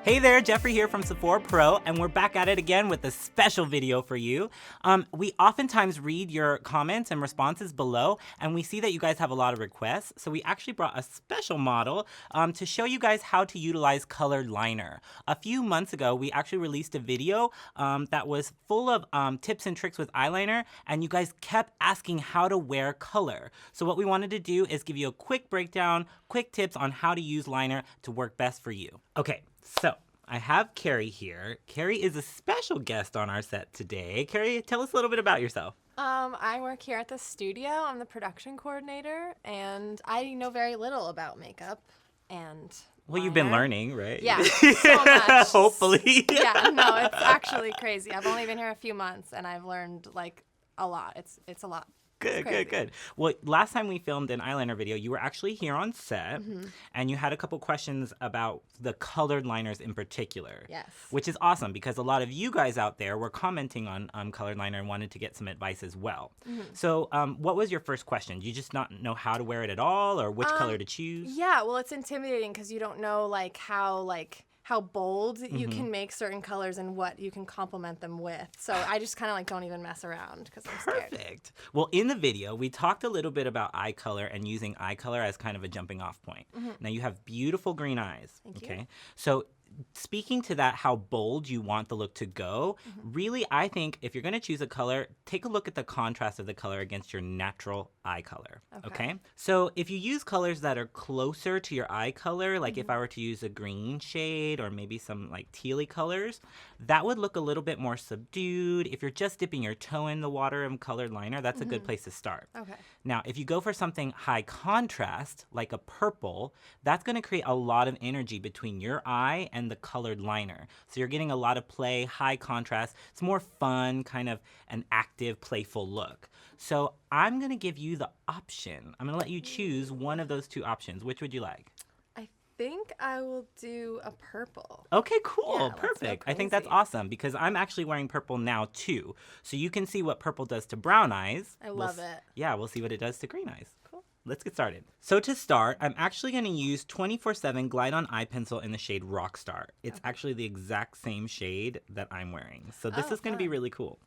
Hey there, Jeffrey here from Sephora Pro, and we're back at it again with a special video for you. We oftentimes read your comments and responses below, and we see that you guys have a lot of requests, so we actually brought a special model to show you guys how to utilize colored liner. A few months ago, we actually released a video that was full of tips and tricks with eyeliner, and you guys kept asking how to wear color. So what we wanted to do is give you a quick breakdown, quick tips on how to use liner to work best for you. Okay. So, I have Carrie here. Carrie is a special guest on our set today. Carrie, tell us a little bit about yourself. I work here at the studio. I'm the production coordinator, and I know very little about makeup and Well, you've been learning, right? Yeah, so much. Hopefully. Yeah, no, it's actually crazy. I've only been here a few months, and I've learned, like, a lot. It's a lot. Good. Well, last time we filmed an eyeliner video, you were actually here on set, and you had a couple questions about the colored liners in particular. Yes. Which is awesome, because a lot of you guys out there were commenting on colored liner and wanted to get some advice as well. So what was your first question? Do you just not know how to wear it at all, or which color to choose? Yeah, well, it's intimidating because you don't know, how bold you can make certain colors and what you can complement them with. So I just kind of don't even mess around because I'm scared. Perfect. Well, in the video, we talked a little bit about eye color and using eye color as kind of a jumping off point. Now, you have beautiful green eyes. Thank you. So speaking to that, how bold you want the look to go, really, I think if you're going to choose a color, take a look at the contrast of the color against your natural eye color. Okay? So if you use colors that are closer to your eye color, like if I were to use a green shade or maybe some tealy colors, that would look a little bit more subdued. If you're just dipping your toe in the water and colored liner, that's a good place to start. Okay. Now, if you go for something high contrast, like a purple, that's going to create a lot of energy between your eye and the colored liner. So you're getting a lot of play, high contrast. It's more fun, kind of an active, playful look. So I'm going to give you the option. I'm going to let you choose one of those two options. Which would you like? I think I will do a purple. Okay, cool. Yeah, let's go Perfect. I think that's crazy. awesome because I'm actually wearing purple now too. So you can see what purple does to brown eyes. I love it. Yeah, we'll see what it does to green eyes. Cool. Let's get started. So to start, I'm actually going to use 24/7 Glide On Eye Pencil in the shade Rockstar. It's actually the exact same shade that I'm wearing. So this is going to be really cool.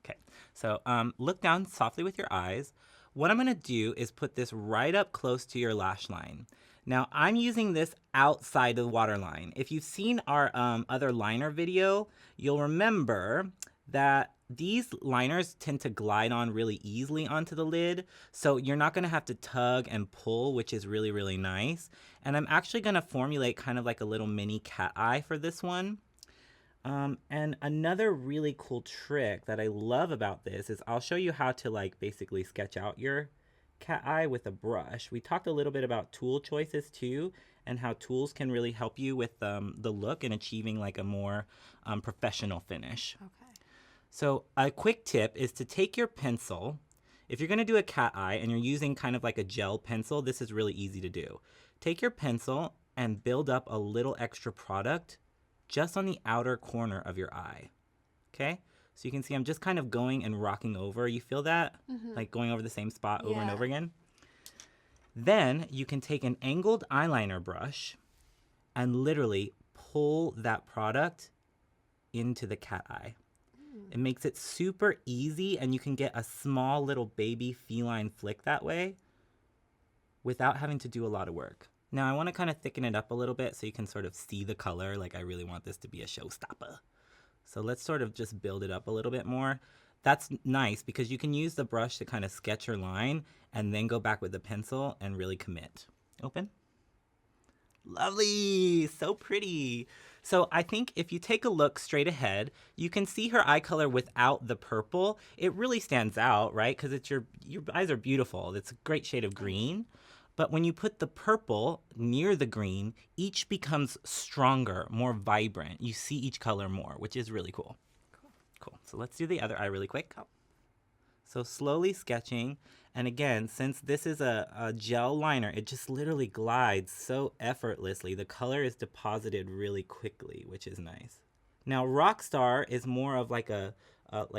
Okay, so look down softly with your eyes. What I'm going to do is put this right up close to your lash line. Now, I'm using this outside of the waterline. If you've seen our other liner video, you'll remember that these liners tend to glide on really easily onto the lid, so you're not going to have to tug and pull, which is really, really nice. And I'm actually going to formulate kind of like a little mini cat eye for this one. And another really cool trick that I love about this is I'll show you how to basically sketch out your cat eye with a brush. We talked a little bit about tool choices too, and how tools can really help you with the look and achieving a more professional finish. Okay. So a quick tip is to take your pencil. If you're going to do a cat eye and you're using kind of like a gel pencil, this is really easy to do. Take your pencil and build up a little extra product just on the outer corner of your eye. Okay? So you can see I'm just kind of going and rocking over. You feel that? Like going over the same spot over and over again? Then you can take an angled eyeliner brush and literally pull that product into the cat eye. It makes it super easy, and you can get a small little baby feline flick that way without having to do a lot of work. Now I want to kind of thicken it up a little bit so you can sort of see the color. I really want this to be a showstopper. So let's sort of just build it up a little bit more. That's nice because you can use the brush to kind of sketch your line and then go back with the pencil and really commit. Open. Lovely, so pretty. So I think if you take a look straight ahead, you can see her eye color without the purple. It really stands out, right? Because it's your eyes are beautiful. It's a great shade of green. But when you put the purple near the green, each becomes stronger, more vibrant. You see each color more, which is really cool. Cool. So let's do the other eye really quick. So slowly sketching. And again, since this is a gel liner, it just literally glides so effortlessly. The color is deposited really quickly, which is nice. Now, Rockstar is more of like a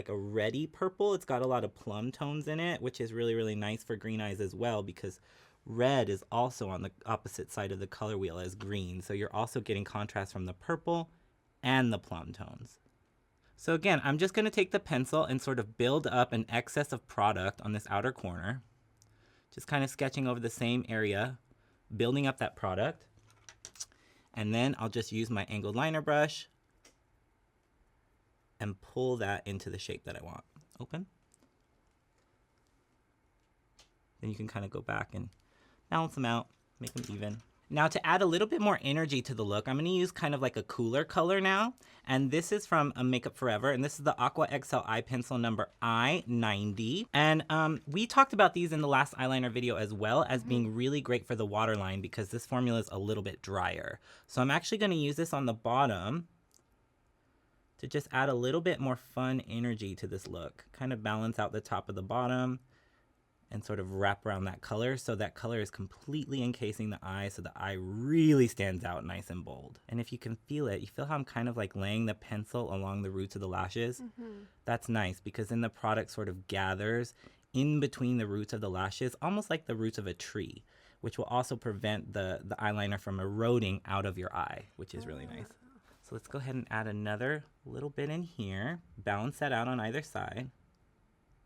reddy purple. It's got a lot of plum tones in it, which is really, really nice for green eyes as well, because red is also on the opposite side of the color wheel as green. So you're also getting contrast from the purple and the plum tones. So again, I'm just going to take the pencil and sort of build up an excess of product on this outer corner. Just kind of sketching over the same area, building up that product. And then I'll just use my angled liner brush and pull that into the shape that I want. Open. Then you can kind of go back and balance them out, make them even. Now to add a little bit more energy to the look, I'm going to use kind of like a cooler color now. And this is from Makeup Forever, and this is the AQUA XL Eye Pencil number I-90. And we talked about these in the last eyeliner video as well as being really great for the waterline because this formula is a little bit drier. So I'm actually going to use this on the bottom to just add a little bit more fun energy to this look. Kind of balance out the top of the bottom and sort of wrap around that color so that color is completely encasing the eye so the eye really stands out nice and bold. And if you can feel it, you feel how I'm kind of like laying the pencil along the roots of the lashes? That's nice because then the product sort of gathers in between the roots of the lashes, almost like the roots of a tree, which will also prevent the eyeliner from eroding out of your eye, which is really nice. So let's go ahead and add another little bit in here, balance that out on either side.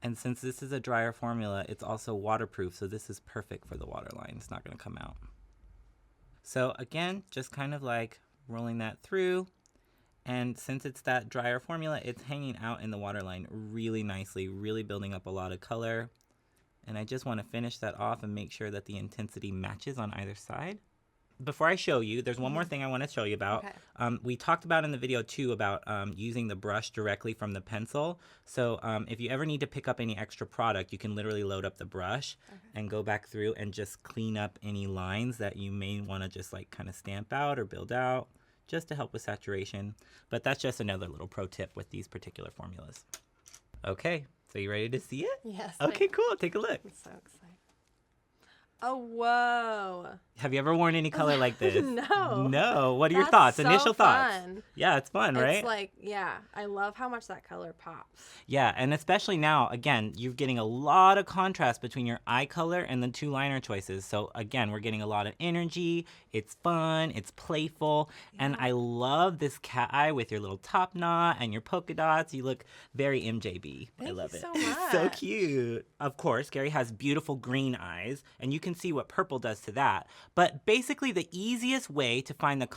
And since this is a drier formula, it's also waterproof, so this is perfect for the waterline. It's not going to come out. So again, just kind of like rolling that through. And since it's that drier formula, it's hanging out in the waterline really nicely, really building up a lot of color. And I just want to finish that off and make sure that the intensity matches on either side. Before I show you, there's one more thing I want to show you about. Okay. We talked about in the video too about using the brush directly from the pencil. So if you ever need to pick up any extra product, you can literally load up the brush and go back through and just clean up any lines that you may want to just like kind of stamp out or build out just to help with saturation. But that's just another little pro tip with these particular formulas. Okay, so you ready to see it? Yes. Okay, cool. Take a look. I'm so excited. Oh, whoa. Have you ever worn any color like this? No. No. What are your That's thoughts? so Initial thoughts? fun. Yeah, it's fun, right? It's like, yeah, I love how much that color pops. Yeah, and especially now, again, you're getting a lot of contrast between your eye color and the two liner choices. So again, we're getting a lot of energy. It's fun. It's playful. Yeah. And I love this cat eye with your little top knot and your polka dots. You look very MJB. I love it. Thank you so much. So cute. Of course, Gary has beautiful green eyes, and you can see what purple does to that. But basically, the easiest way to find the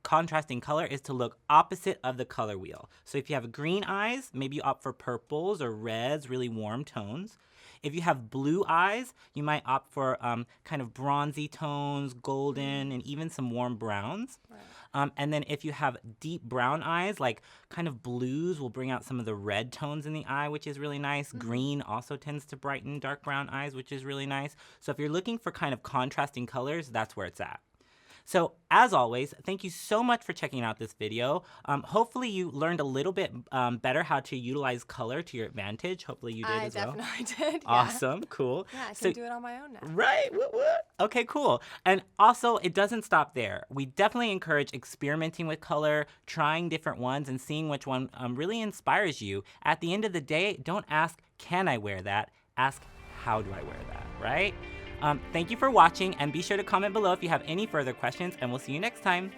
contrasting color is to look opposite of the color wheel. So if you have green eyes, maybe you opt for purples or reds, really warm tones. If you have blue eyes, you might opt for kind of bronzy tones, golden, and even some warm browns. Right. And then if you have deep brown eyes, like kind of blues will bring out some of the red tones in the eye, which is really nice. Green also tends to brighten dark brown eyes, which is really nice. So if you're looking for kind of contrasting colors, that's where it's at. So as always, thank you so much for checking out this video. Hopefully you learned a little bit better how to utilize color to your advantage. Hopefully you did as well. I definitely did. Yeah. Awesome, cool. Yeah, I can do it on my own now. Right, what? Okay, cool. And also, it doesn't stop there. We definitely encourage experimenting with color, trying different ones, and seeing which one really inspires you. At the end of the day, don't ask, can I wear that? Ask, how do I wear that, right? Thank you for watching, and be sure to comment below if you have any further questions, and we'll see you next time.